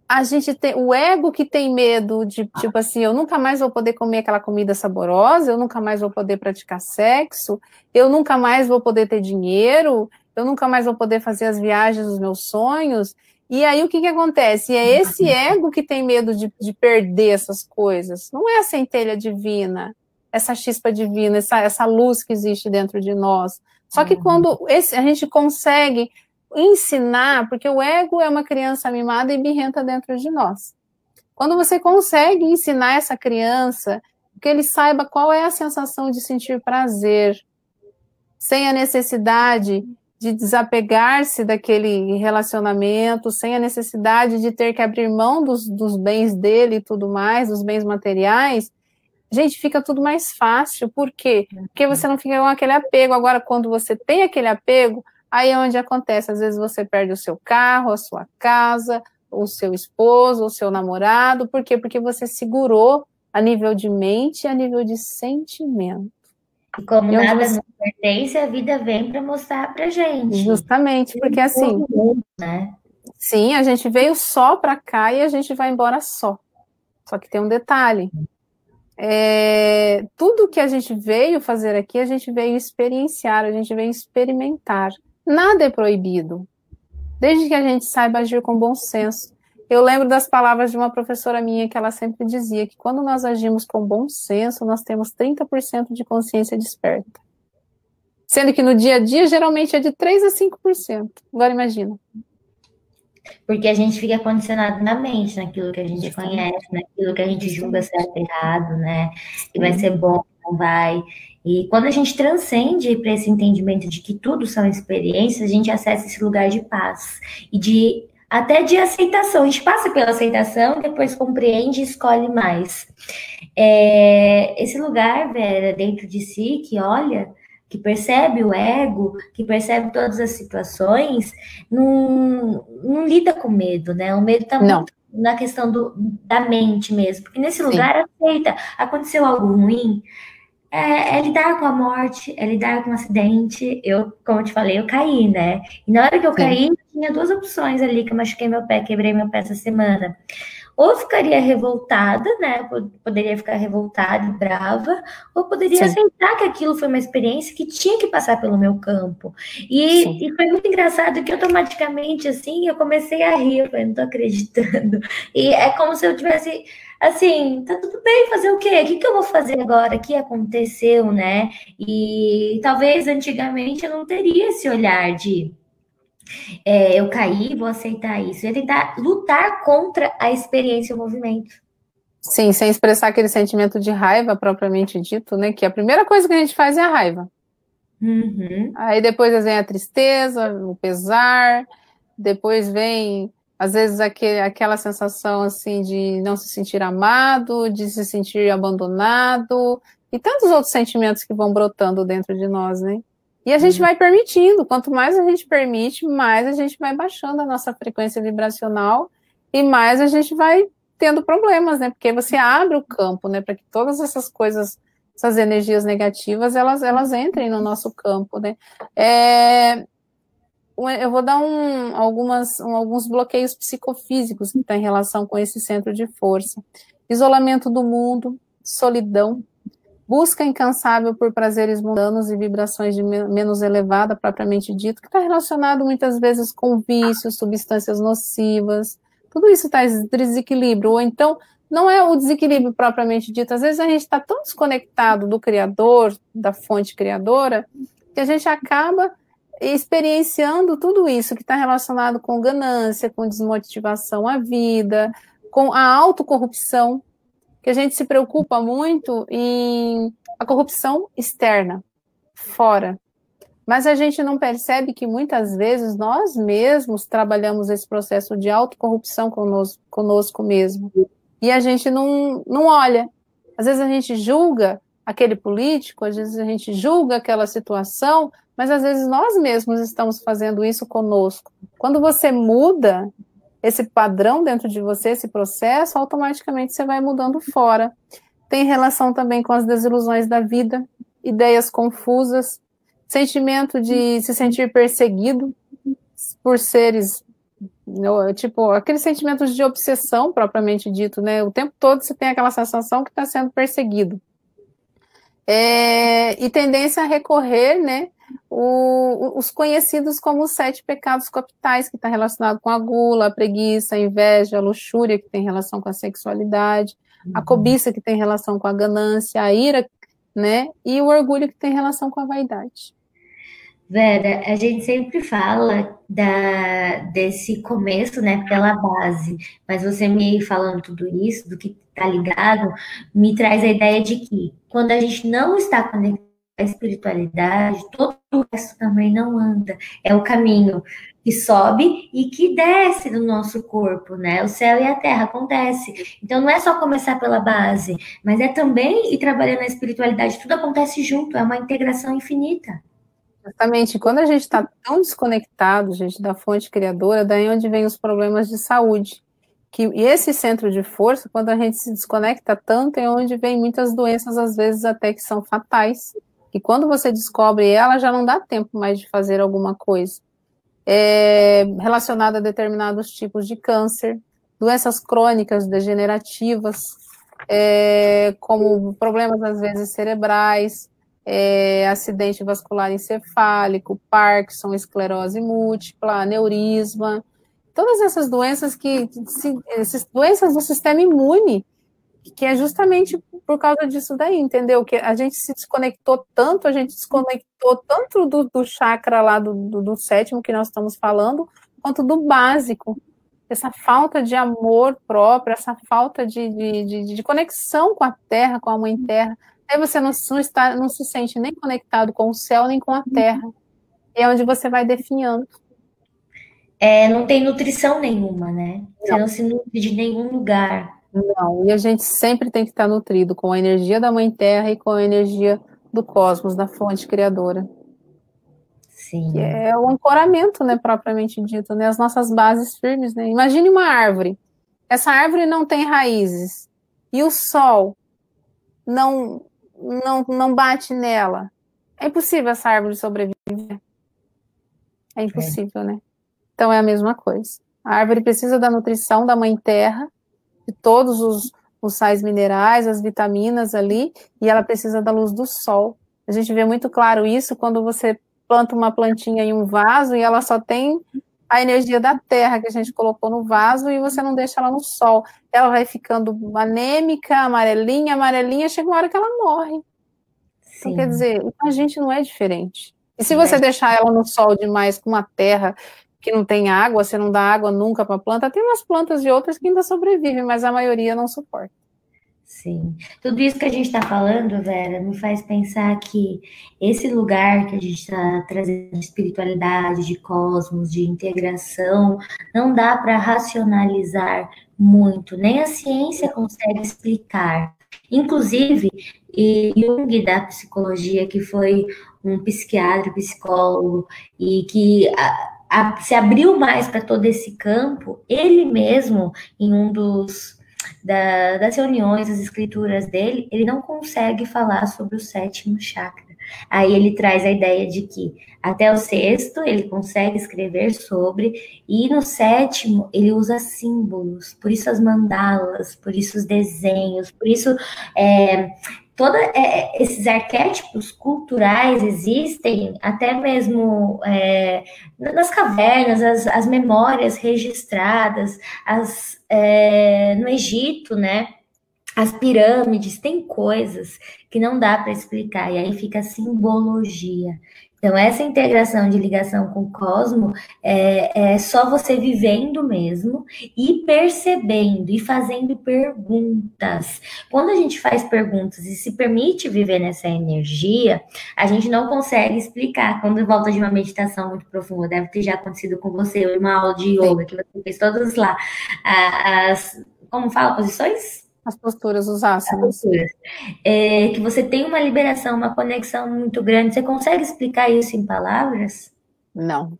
A gente tem o ego que tem medo de, tipo assim, eu nunca mais vou poder comer aquela comida saborosa, eu nunca mais vou poder praticar sexo, eu nunca mais vou poder ter dinheiro, eu nunca mais vou poder fazer as viagens dos meus sonhos. E aí o que acontece? É esse ego que tem medo de perder essas coisas. Não é a centelha divina, essa chispa divina, essa luz que existe dentro de nós. Só que quando a gente consegue ensinar, porque o ego é uma criança mimada e birrenta dentro de nós. Quando você consegue ensinar essa criança, que ele saiba qual é a sensação de sentir prazer, sem a necessidade de desapegar-se daquele relacionamento, sem a necessidade de ter que abrir mão dos bens dele e tudo mais, dos bens materiais, gente, fica tudo mais fácil. Por quê? Porque você não fica com aquele apego. Agora, quando você tem aquele apego, aí é onde acontece, às vezes você perde o seu carro, a sua casa, o seu esposo, o seu namorado. Por quê? Porque você segurou a nível de mente e a nível de sentimento. E como nada nos pertence, a vida vem para mostrar pra gente. Justamente, porque assim, né? Sim, a gente veio só para cá e a gente vai embora só. Só que tem um detalhe. Tudo que a gente veio fazer aqui, a gente veio experienciar, a gente veio experimentar. Nada é proibido, desde que a gente saiba agir com bom senso. Eu lembro das palavras de uma professora minha que ela sempre dizia que quando nós agimos com bom senso, nós temos 30% de consciência desperta. Sendo que no dia a dia, geralmente é de 3% a 5%. Agora imagina. Porque a gente fica condicionado na mente, naquilo que a gente conhece, naquilo que a gente julga certo e errado, né? E vai ser bom, não vai. E quando a gente transcende para esse entendimento de que tudo são experiências, a gente acessa esse lugar de paz e de até de aceitação. A gente passa pela aceitação, depois compreende e escolhe mais. Esse lugar, Vera, dentro de si, que olha, que percebe o ego, que percebe todas as situações, não lida com medo, né? O medo está muito na questão da mente mesmo, porque nesse lugar aceita. Aconteceu algo ruim, é lidar com a morte, é lidar com o acidente. Eu, como eu te falei, eu caí, né? E na hora que eu caí, tinha duas opções ali, que eu machuquei meu pé, quebrei meu pé essa semana. Ou ficaria revoltada, né? Poderia ficar revoltada e brava, ou poderia aceitar que aquilo foi uma experiência que tinha que passar pelo meu campo. E foi muito engraçado que automaticamente, assim, eu comecei a rir, eu falei, não tô acreditando. E é como se eu tivesse, assim, tá tudo bem, fazer o quê? O que eu vou fazer agora? O que aconteceu, né? E talvez antigamente eu não teria esse olhar de eu caí, vou aceitar isso. Eu ia tentar lutar contra a experiência e o movimento. Sim, sem expressar aquele sentimento de raiva propriamente dito, né? Que a primeira coisa que a gente faz é a raiva. Aí depois vem a tristeza, o pesar, depois vem, às vezes, aquela sensação assim de não se sentir amado, de se sentir abandonado, e tantos outros sentimentos que vão brotando dentro de nós, né? E a gente vai permitindo, quanto mais a gente permite, mais a gente vai baixando a nossa frequência vibracional e mais a gente vai tendo problemas, né? Porque você abre o campo, né? Para que todas essas coisas, essas energias negativas, elas entrem no nosso campo, né? Eu vou dar alguns bloqueios psicofísicos que estão em relação com esse centro de força. Isolamento do mundo, solidão, busca incansável por prazeres mundanos e vibrações de menos elevada, propriamente dito, que está relacionado muitas vezes com vícios, substâncias nocivas, tudo isso está em desequilíbrio, ou então não é o desequilíbrio propriamente dito, às vezes a gente está tão desconectado do Criador, da fonte criadora, que a gente acaba experienciando tudo isso que está relacionado com ganância, com desmotivação à vida, com a autocorrupção, que a gente se preocupa muito em a corrupção externa, fora. Mas a gente não percebe que muitas vezes nós mesmos trabalhamos esse processo de autocorrupção conosco mesmo. E a gente não olha. Às vezes a gente julga aquele político, às vezes a gente julga aquela situação, mas às vezes nós mesmos estamos fazendo isso conosco. Quando você muda esse padrão dentro de você, esse processo, automaticamente você vai mudando fora. Tem relação também com as desilusões da vida, ideias confusas, sentimento de se sentir perseguido por seres, tipo, aqueles sentimentos de obsessão, propriamente dito, né? O tempo todo você tem aquela sensação que está sendo perseguido. E tendência a recorrer, né, os conhecidos como os 7 pecados capitais, que está relacionado com a gula, a preguiça, a inveja, a luxúria, que tem relação com a sexualidade, a cobiça, que tem relação com a ganância, a ira, né, e o orgulho, que tem relação com a vaidade. Vera, a gente sempre fala desse começo, né, pela base, mas você me falando tudo isso, do que está ligado, me traz a ideia de que quando a gente não está conectado à espiritualidade, todo o resto também não anda. É o caminho que sobe e que desce do nosso corpo, né? O céu e a terra acontece. Então não é só começar pela base, mas é também ir trabalhando a espiritualidade. Tudo acontece junto, é uma integração infinita. Exatamente. Quando a gente está tão desconectado, gente, da fonte criadora, daí onde vem os problemas de saúde. E esse centro de força, quando a gente se desconecta tanto, é onde vem muitas doenças, às vezes até que são fatais. E quando você descobre ela, já não dá tempo mais de fazer alguma coisa. Relacionada a determinados tipos de câncer, doenças crônicas degenerativas, como problemas, às vezes, cerebrais, acidente vascular encefálico, Parkinson, esclerose múltipla, aneurisma, todas essas doenças essas doenças do sistema imune, que é justamente por causa disso daí, entendeu? Que a gente se desconectou tanto, do chakra lá do sétimo que nós estamos falando, quanto do básico, essa falta de amor próprio, essa falta de conexão com a terra, com a mãe terra. Aí você não se sente nem conectado com o céu, nem com a terra. É onde você vai definhando. Não tem nutrição nenhuma, né? Você não se nutre de nenhum lugar. Não, e a gente sempre tem que estar nutrido com a energia da mãe terra e com a energia do cosmos, da fonte criadora. Sim. Que é o ancoramento, né, propriamente dito, né, as nossas bases firmes, né. Imagine uma árvore. Essa árvore não tem raízes e o sol não bate nela. É impossível essa árvore sobreviver. É impossível, né? Então é a mesma coisa. A árvore precisa da nutrição da mãe terra, de todos os sais minerais, as vitaminas ali, e ela precisa da luz do sol. A gente vê muito claro isso quando você planta uma plantinha em um vaso e ela só tem a energia da terra que a gente colocou no vaso e você não deixa ela no sol. Ela vai ficando anêmica, amarelinha, chega uma hora que ela morre. Sim. Então, quer dizer, a gente não é diferente. E se você deixar ela no sol demais com uma terra que não tem água, você não dá água nunca para a planta, tem umas plantas e outras que ainda sobrevivem, mas a maioria não suporta. Sim. Tudo isso que a gente está falando, Vera, me faz pensar que esse lugar que a gente está trazendo de espiritualidade, de cosmos, de integração, não dá para racionalizar muito, nem a ciência consegue explicar. Inclusive, Jung, da psicologia, que foi um psiquiatra, psicólogo, e que se abriu mais para todo esse campo, ele mesmo, em um das reuniões, das escrituras dele, ele não consegue falar sobre o sétimo chakra. Aí ele traz a ideia de que até o sexto ele consegue escrever sobre, e no sétimo ele usa símbolos, por isso as mandalas, por isso os desenhos, por isso todos esses arquétipos culturais existem até mesmo nas cavernas, as memórias registradas, no Egito, né? As pirâmides, tem coisas que não dá para explicar, e aí fica a simbologia. Então, essa integração de ligação com o cosmo é só você vivendo mesmo e percebendo e fazendo perguntas. Quando a gente faz perguntas e se permite viver nessa energia, a gente não consegue explicar. Quando volta de uma meditação muito profunda, deve ter já acontecido com você, ou uma aula de yoga, que você fez todas lá, como fala, posições? As posturas, os asanas. Que você tem uma liberação, uma conexão muito grande. Você consegue explicar isso em palavras? Não.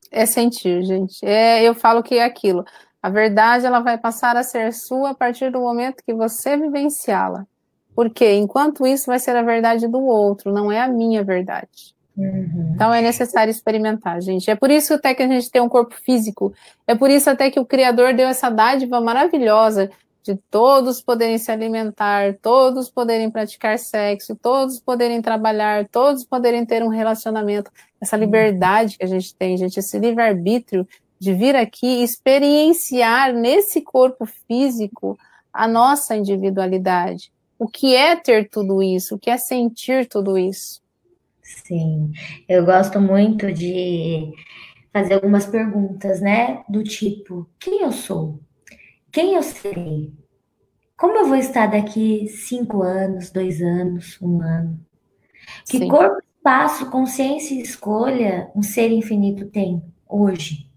É sentir, gente. Eu falo que é aquilo. A verdade, ela vai passar a ser sua a partir do momento que você vivenciá-la. Porque, enquanto isso, vai ser a verdade do outro, não é a minha verdade. Uhum. Então, é necessário experimentar, gente. É por isso até que a gente tem um corpo físico. É por isso até que o Criador deu essa dádiva maravilhosa de todos poderem se alimentar, todos poderem praticar sexo, todos poderem trabalhar, todos poderem ter um relacionamento. Essa liberdade que a gente tem, gente, esse livre-arbítrio de vir aqui e experienciar nesse corpo físico a nossa individualidade. O que é ter tudo isso? O que é sentir tudo isso? Sim, eu gosto muito de fazer algumas perguntas, né? Do tipo, quem eu sou? Quem eu serei? Como eu vou estar daqui 5 anos, 2 anos, 1 ano? Que Sim. corpo, espaço, consciência e escolha um ser infinito tem hoje?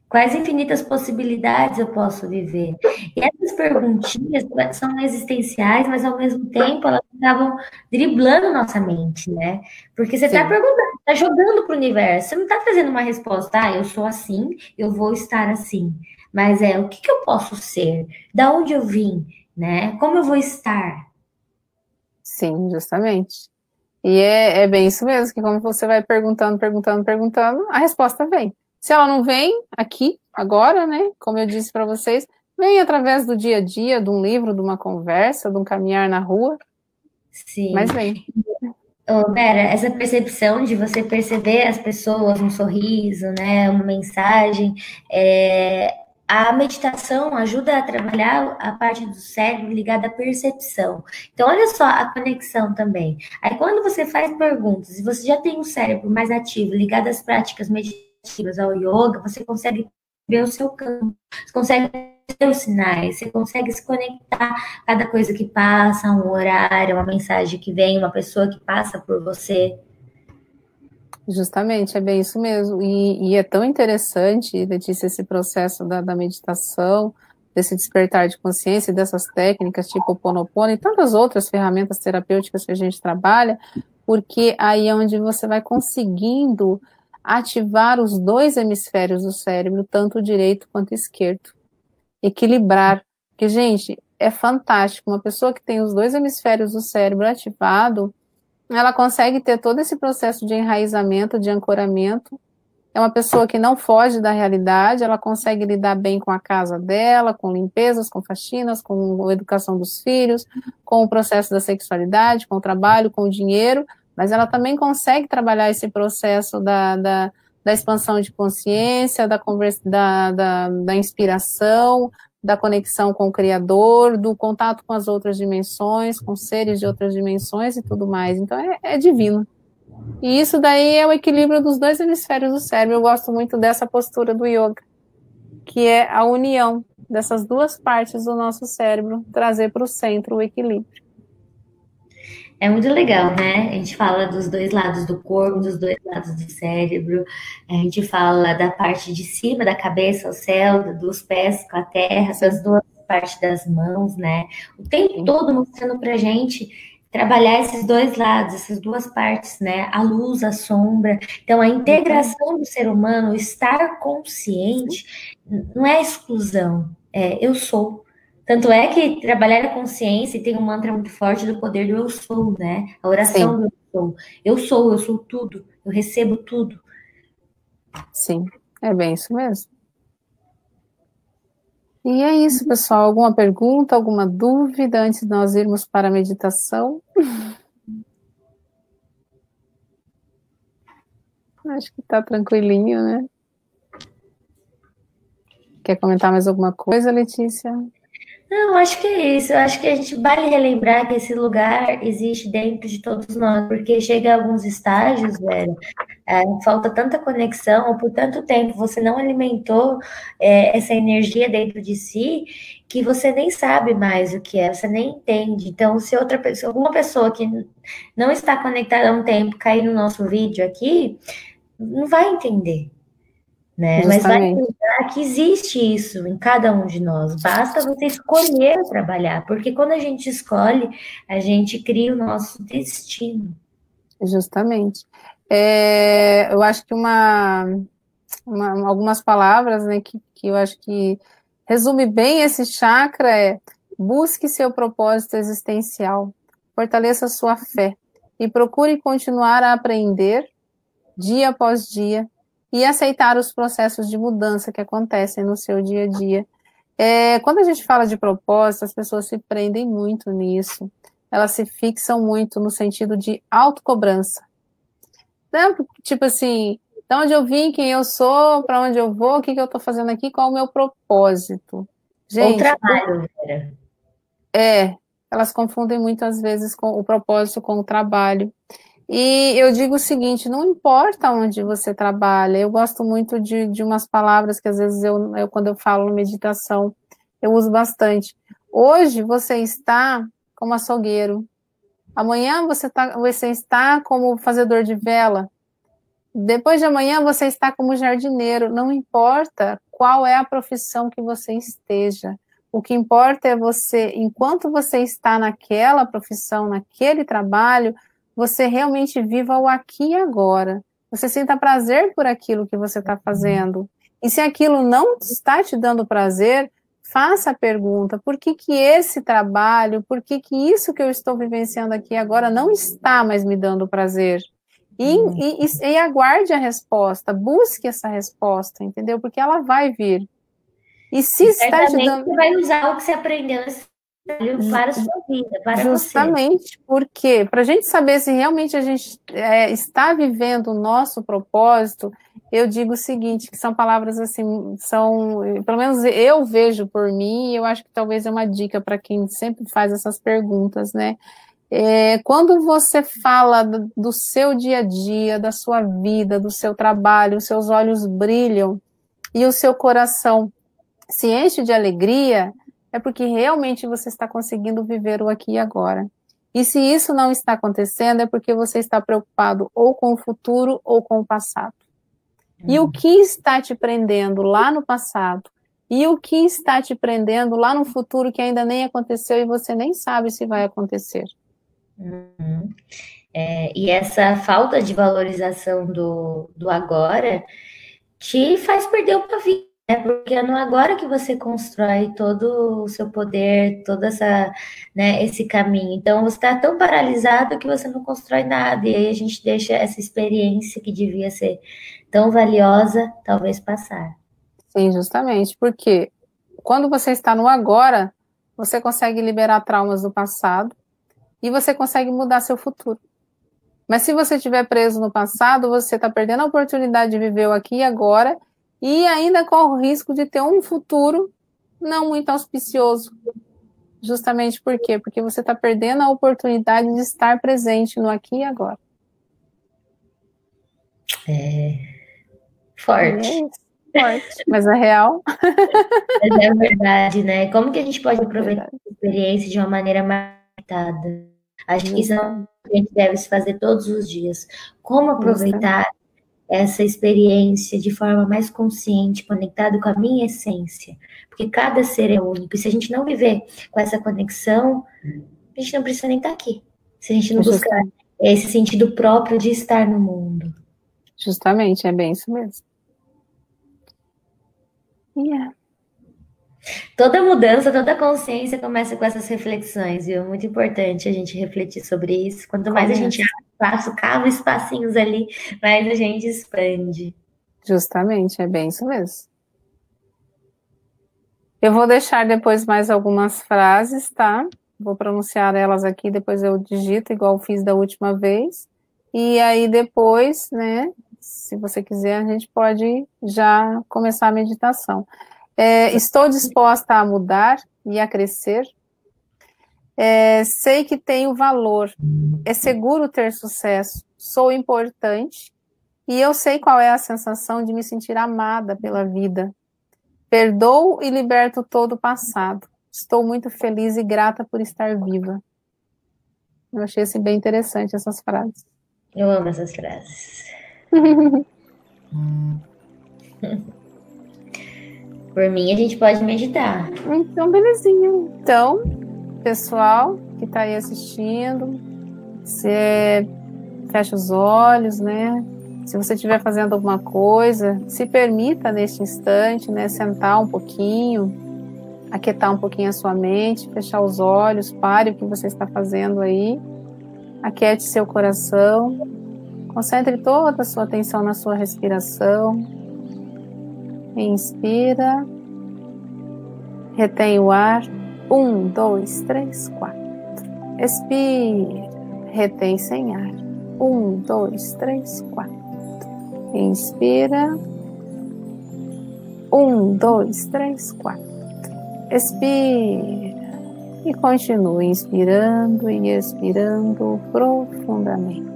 Quais infinitas possibilidades eu posso viver? E essas perguntinhas são existenciais, mas ao mesmo tempo elas acabam driblando nossa mente, né? Porque você está perguntando, está jogando para o universo, você não está fazendo uma resposta, eu sou assim, eu vou estar assim. Mas o que eu posso ser? Da onde eu vim? Né? Como eu vou estar? Sim, justamente. E é bem isso mesmo, que como você vai perguntando, a resposta vem. Se ela não vem aqui, agora, né, como eu disse para vocês, vem através do dia a dia, de um livro, de uma conversa, de um caminhar na rua. Sim. Mas vem. Vera, essa percepção de você perceber as pessoas, um sorriso, né, uma mensagem, a meditação ajuda a trabalhar a parte do cérebro ligada à percepção. Então, olha só a conexão também. Aí, quando você faz perguntas e você já tem um cérebro mais ativo, ligado às práticas meditativas, ao yoga, você consegue ver o seu campo, você consegue ver os sinais, você consegue se conectar a cada coisa que passa, um horário, uma mensagem que vem, uma pessoa que passa por você. Justamente, é bem isso mesmo. E é tão interessante, Letícia, esse processo da meditação, desse despertar de consciência, dessas técnicas tipo o Ho'oponopono e tantas outras ferramentas terapêuticas que a gente trabalha, porque aí é onde você vai conseguindo ativar os dois hemisférios do cérebro, tanto o direito quanto o esquerdo. Equilibrar. Porque, gente, é fantástico. Uma pessoa que tem os dois hemisférios do cérebro ativado, ela consegue ter todo esse processo de enraizamento, de ancoramento. É uma pessoa que não foge da realidade, ela consegue lidar bem com a casa dela, com limpezas, com faxinas, com a educação dos filhos, com o processo da sexualidade, com o trabalho, com o dinheiro, mas ela também consegue trabalhar esse processo da expansão de consciência, da inspiração, da conexão com o Criador, do contato com as outras dimensões, com seres de outras dimensões e tudo mais. Então é divino. E isso daí é o equilíbrio dos dois hemisférios do cérebro. Eu gosto muito dessa postura do yoga, que é a união dessas duas partes do nosso cérebro, trazer para o centro o equilíbrio. É muito legal, né? A gente fala dos dois lados do corpo, dos dois lados do cérebro, a gente fala da parte de cima da cabeça, o céu, dos pés com a terra, das duas partes das mãos, né? O tempo todo mostrando pra gente trabalhar esses dois lados, essas duas partes, né? A luz, a sombra. Então, a integração do ser humano, estar consciente, não é exclusão, é eu sou. Tanto é que trabalhar a consciência tem um mantra muito forte do poder do eu sou, né? A oração do eu sou. Eu sou tudo, eu recebo tudo. Sim, é bem isso mesmo. E é isso, pessoal. Alguma pergunta, alguma dúvida antes de nós irmos para a meditação? Acho que está tranquilinho, né? Quer comentar mais alguma coisa, Letícia? Não, acho que é isso. Eu acho que a gente vale relembrar que esse lugar existe dentro de todos nós, porque chega a alguns estágios, velho, falta tanta conexão, ou por tanto tempo você não alimentou essa energia dentro de si, que você nem sabe mais o que é, você nem entende. Então, se outra pessoa, alguma pessoa que não está conectada há um tempo cair no nosso vídeo aqui, não vai entender. Né? Mas vai lembrar que existe isso em cada um de nós. Basta você escolher trabalhar, porque quando a gente escolhe, a gente cria o nosso destino. Justamente. Eu acho que algumas palavras, né, que eu acho que resume bem esse chakra é: busque seu propósito existencial, fortaleça sua fé e procure continuar a aprender dia após dia e aceitar os processos de mudança que acontecem no seu dia a dia. Quando a gente fala de propósito, as pessoas se prendem muito nisso, elas se fixam muito no sentido de autocobrança. Então, tipo assim, de onde eu vim, quem eu sou, para onde eu vou, o que eu estou fazendo aqui, qual é o meu propósito. Gente, o trabalho, Vera. Elas confundem muitas vezes com o propósito com o trabalho. E eu digo o seguinte: não importa onde você trabalha. Eu gosto muito de umas palavras que às vezes quando eu falo meditação, eu uso bastante. Hoje você está como açougueiro. Amanhã você está como fazedor de vela. Depois de amanhã você está como jardineiro. Não importa qual é a profissão que você esteja. O que importa é você, enquanto você está naquela profissão, naquele trabalho, você realmente viva o aqui e agora. Você sinta prazer por aquilo que você está fazendo. E se aquilo não está te dando prazer, faça a pergunta: por que esse trabalho, por que isso que eu estou vivenciando aqui agora não está mais me dando prazer? E aguarde a resposta, busque essa resposta, entendeu? Porque ela vai vir. E se está te dando... Você vai usar o que você aprendeu para a sua vida, para justamente você. Porque, para a gente saber se realmente a gente está vivendo o nosso propósito, eu digo o seguinte, que são palavras assim, pelo menos eu vejo por mim, e eu acho que talvez é uma dica para quem sempre faz essas perguntas, né? Quando você fala do seu dia a dia, da sua vida, do seu trabalho, os seus olhos brilham, e o seu coração se enche de alegria, é porque realmente você está conseguindo viver o aqui e agora. E se isso não está acontecendo, é porque você está preocupado ou com o futuro ou com o passado. E o que está te prendendo lá no passado? E o que está te prendendo lá no futuro que ainda nem aconteceu e você nem sabe se vai acontecer? E essa falta de valorização do agora te faz perder uma vida, né? Porque é no agora que você constrói todo o seu poder, toda essa, né, esse caminho. Então você está tão paralisado que você não constrói nada. E aí a gente deixa essa experiência que devia ser tão valiosa, talvez passar. Sim, justamente, porque quando você está no agora, você consegue liberar traumas do passado e você consegue mudar seu futuro. Mas se você estiver preso no passado, você está perdendo a oportunidade de viver o aqui e agora e ainda corre o risco de ter um futuro não muito auspicioso. Justamente por quê? Porque você está perdendo a oportunidade de estar presente no aqui e agora. Forte. Forte, mas é real. Mas é verdade, né? Como que a gente pode aproveitar a experiência de uma maneira mais limitada? Acho que isso é o que a gente deve se fazer todos os dias. Como aproveitar essa experiência de forma mais consciente, conectado com a minha essência? Porque cada ser é único. E se a gente não viver com essa conexão, a gente não precisa nem estar aqui. Se a gente não buscar esse sentido próprio de estar no mundo. Justamente, é bem isso mesmo. Toda mudança, toda consciência começa com essas reflexões, viu? Muito importante a gente refletir sobre isso. Quanto mais a gente abre espaço, cava espacinhos ali, mais a gente expande. Justamente, é bem isso mesmo. Eu vou deixar depois mais algumas frases, tá? Vou pronunciar elas aqui, depois eu digito, igual fiz da última vez. E aí depois, né, se você quiser, a gente pode já começar a meditação. Estou disposta a mudar e a crescer. Sei que tenho valor. É seguro ter sucesso. Sou importante. E eu sei qual é a sensação de me sentir amada pela vida. Perdoo e liberto todo o passado. Estou muito feliz e grata por estar viva. Eu achei assim, bem interessante essas frases. Eu amo essas frases. Por mim, a gente pode meditar. Então, belezinha. Então, pessoal que está aí assistindo, você fecha os olhos, né? Se você estiver fazendo alguma coisa, se permita neste instante, né? Sentar um pouquinho, aquietar um pouquinho a sua mente, fechar os olhos, pare o que você está fazendo aí, aquiete seu coração, concentre toda a sua atenção na sua respiração. Inspira, retém o ar, 1, 2, 3, 4. Expira, retém sem ar, 1, 2, 3, 4. Inspira, 1, 2, 3, 4. Expira e continue inspirando e expirando profundamente.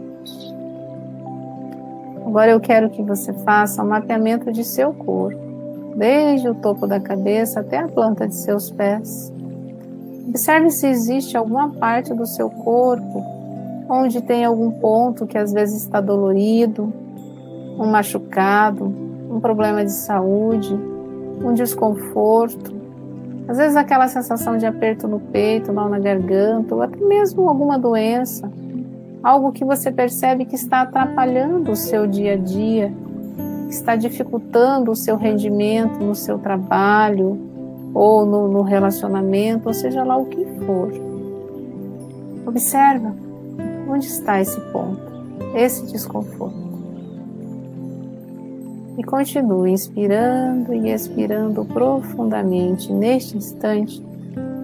Agora eu quero que você faça um mapeamento de seu corpo, desde o topo da cabeça até a planta de seus pés. Observe se existe alguma parte do seu corpo onde tem algum ponto que às vezes está dolorido, um machucado, um problema de saúde, um desconforto, às vezes aquela sensação de aperto no peito, mal na garganta, ou até mesmo alguma doença, algo que você percebe que está atrapalhando o seu dia a dia, que está dificultando o seu rendimento no seu trabalho, ou no relacionamento, ou seja lá o que for. Observa onde está esse ponto, esse desconforto. E continue inspirando e expirando profundamente. Neste instante,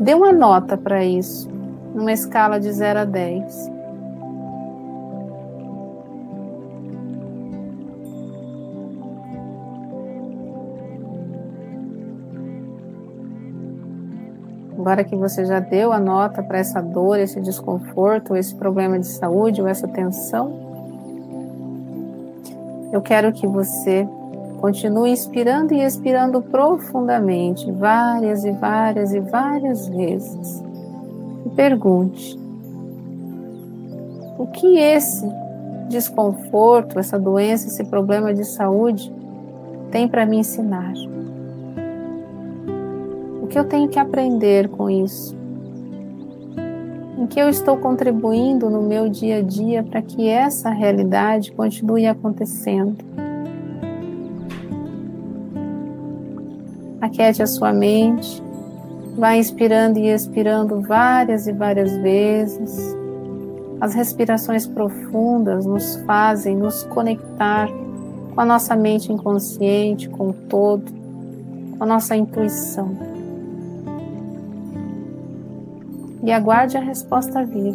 dê uma nota para isso, numa escala de 0 a 10. Agora que você já deu a nota para essa dor, esse desconforto, esse problema de saúde ou essa tensão, eu quero que você Continue inspirando e expirando profundamente, várias e várias e várias vezes. E pergunte: o que esse desconforto, essa doença, esse problema de saúde tem para me ensinar? O que eu tenho que aprender com isso? Em que eu estou contribuindo no meu dia a dia para que essa realidade continue acontecendo? Aquiete a sua mente, vá inspirando e expirando várias e várias vezes. As respirações profundas nos fazem nos conectar com a nossa mente inconsciente, com o todo, com a nossa intuição. E aguarde a resposta vir.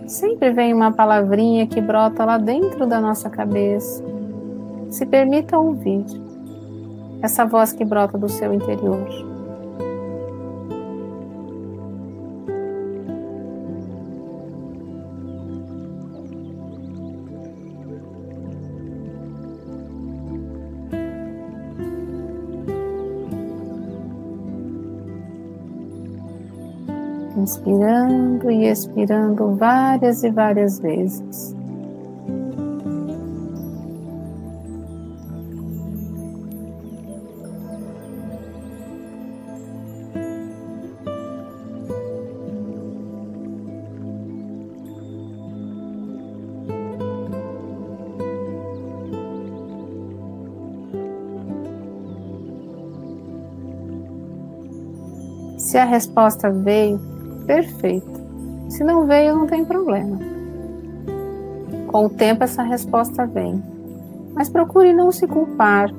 Sempre vem uma palavrinha que brota lá dentro da nossa cabeça. Se permita ouvir essa voz que brota do seu interior. Inspirando e expirando várias e várias vezes. Se a resposta veio, perfeito. Se não veio, não tem problema. Com o tempo, essa resposta vem. Mas procure não se culpar.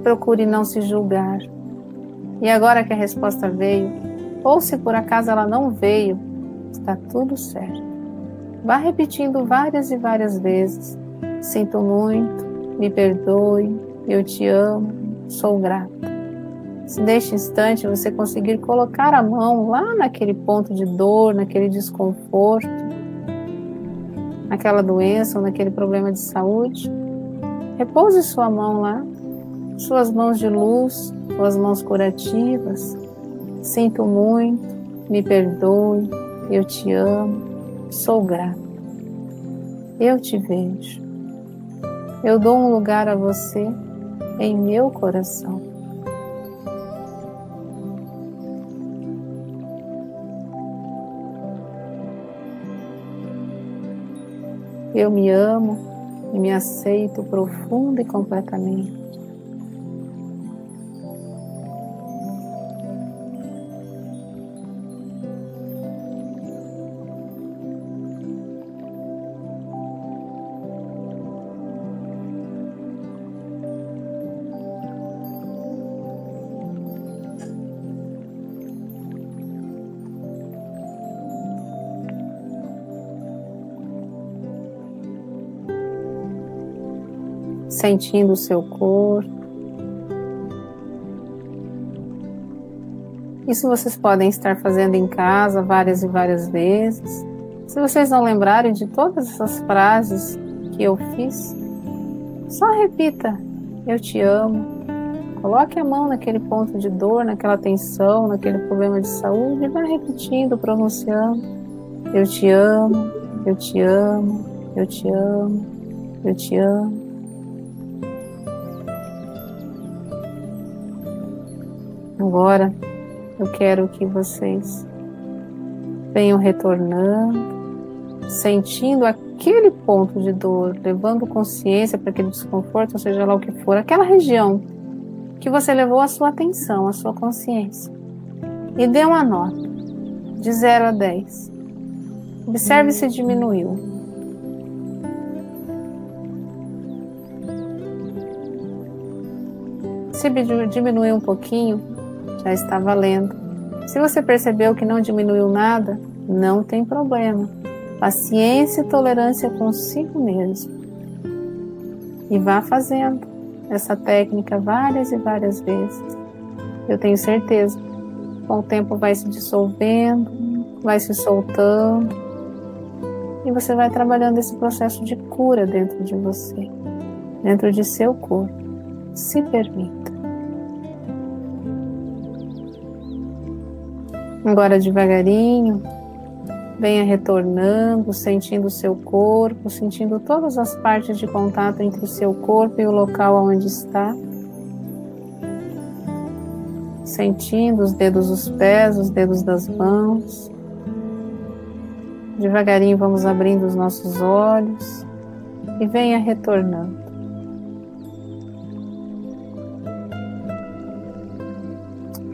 Procure não se julgar. E agora que a resposta veio, ou se por acaso ela não veio, está tudo certo. Vá repetindo várias e várias vezes. Sinto muito, me perdoe, eu te amo, sou grato. Se neste instante você conseguir colocar a mão lá naquele ponto de dor, naquele desconforto, naquela doença ou naquele problema de saúde, repouse sua mão lá, suas mãos de luz, suas mãos curativas. Sinto muito, me perdoe, eu te amo, sou grato. Eu te vejo. Eu dou um lugar a você em meu coração. Eu me amo e me aceito profunda e completamente. Sentindo o seu corpo. Isso vocês podem estar fazendo em casa várias e várias vezes. Se vocês não lembrarem de todas essas frases que eu fiz, só repita: eu te amo. Coloque a mão naquele ponto de dor, naquela tensão, naquele problema de saúde e vá repetindo, pronunciando: eu te amo, eu te amo, eu te amo, eu te amo. Agora, eu quero que vocês venham retornando, sentindo aquele ponto de dor, levando consciência para aquele desconforto, ou seja lá o que for, aquela região que você levou a sua atenção, a sua consciência. E dê uma nota, de 0 a 10. Observe se diminuiu. Se diminuiu um pouquinho, já está valendo. Se você percebeu que não diminuiu nada, não tem problema. Paciência e tolerância consigo mesmo. E vá fazendo essa técnica várias e várias vezes. Eu tenho certeza, com o tempo vai se dissolvendo, vai se soltando, e você vai trabalhando esse processo de cura dentro de você, dentro de seu corpo. Se permita. Agora devagarinho, venha retornando, sentindo o seu corpo, sentindo todas as partes de contato entre o seu corpo e o local onde está. Sentindo os dedos dos pés, os dedos das mãos. Devagarinho vamos abrindo os nossos olhos e venha retornando.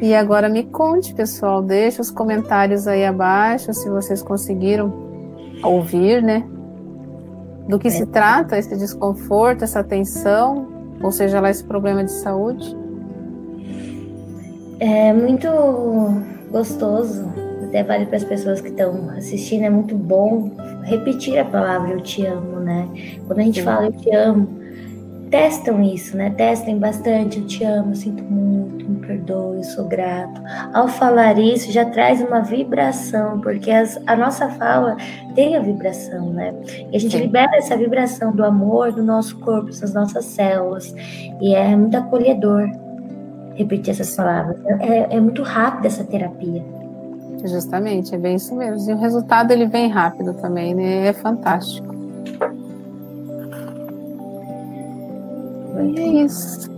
E agora me conte, pessoal, deixa os comentários aí abaixo, se vocês conseguiram ouvir, né? Do que se trata esse desconforto, essa tensão, ou seja lá esse problema de saúde. É muito gostoso, até vale para as pessoas que estão assistindo, é muito bom repetir a palavra eu te amo, né? Quando a gente fala eu te amo, testam isso, né? Testem bastante, eu te amo, eu sinto muito, me perdoe, eu sou grato. Ao falar isso, já traz uma vibração, porque a nossa fala tem a vibração, né? E a gente libera essa vibração do amor do nosso corpo, das nossas células, e é muito acolhedor repetir essas palavras. É muito rápida essa terapia. Justamente, é bem isso mesmo. E o resultado ele vem rápido também, né? É fantástico. E é isso.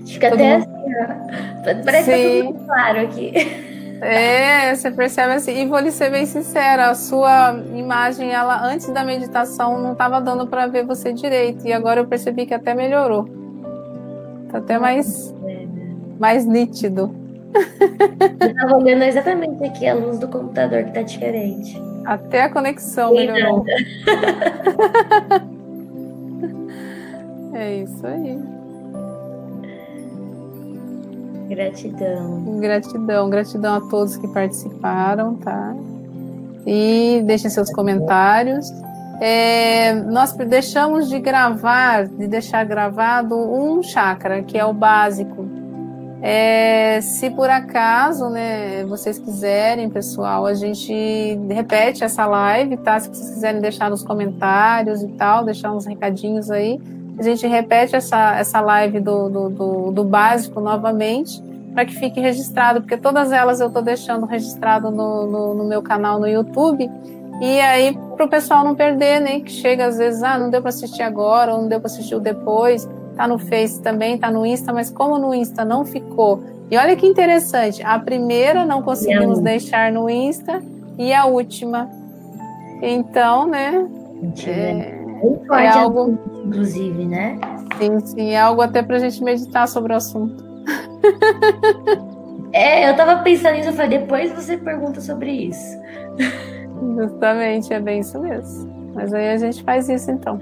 Fica até assim, ó. Parece que tá tudo claro aqui. É, você percebe assim, e vou lhe ser bem sincera, a sua imagem, ela antes da meditação não estava dando para ver você direito, e agora eu percebi que até melhorou. Tá até mais nítido. Eu tava olhando exatamente aqui a luz do computador que tá diferente. Até a conexão melhorou. É isso aí. Gratidão. Gratidão a todos que participaram, tá? E deixem seus comentários. Nós deixamos de deixar gravado um chakra, que é o básico. Se por acaso, né, vocês quiserem, pessoal, a gente repete essa live, tá? Se vocês quiserem deixar nos comentários e tal, deixar uns recadinhos aí, a gente repete essa live do básico novamente, para que fique registrado, porque todas elas eu estou deixando registrado no meu canal no YouTube, e aí para o pessoal não perder, né, que chega às vezes, não deu para assistir agora, ou não deu para assistir depois. Tá no Face também, tá no Insta, mas como no Insta não ficou. E olha que interessante, a primeira não conseguimos deixar no Insta e a última. Então, né? É algo, inclusive, né? Sim, é algo até pra gente meditar sobre o assunto. Eu tava pensando nisso, eu falei, depois você pergunta sobre isso. Justamente, é bem isso mesmo. Mas aí a gente faz isso então.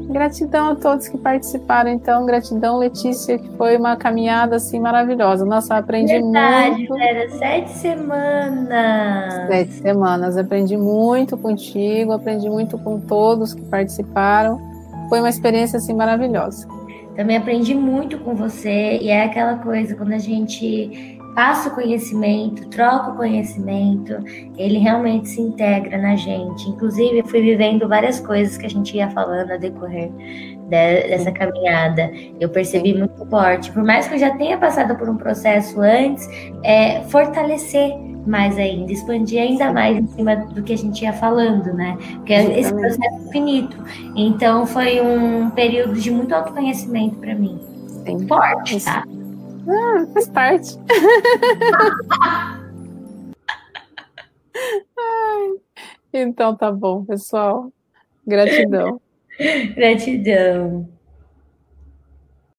Gratidão a todos que participaram, então. Gratidão, Letícia, que foi uma caminhada assim maravilhosa. Nossa, aprendi muito. Era 7 semanas. 7 semanas. Aprendi muito contigo, aprendi muito com todos que participaram. Foi uma experiência assim maravilhosa. Também aprendi muito com você, e é aquela coisa, quando a gente passa o conhecimento, troca o conhecimento, ele realmente se integra na gente. Inclusive, eu fui vivendo várias coisas que a gente ia falando a decorrer dessa caminhada. Eu percebi muito forte. Por mais que eu já tenha passado por um processo antes, fortalecer mais ainda, expandir ainda mais em cima do que a gente ia falando, né? Porque esse processo é infinito. Então, foi um período de muito autoconhecimento para mim. Sim. Forte, tá? Faz parte. Então tá bom, pessoal. Gratidão. Gratidão.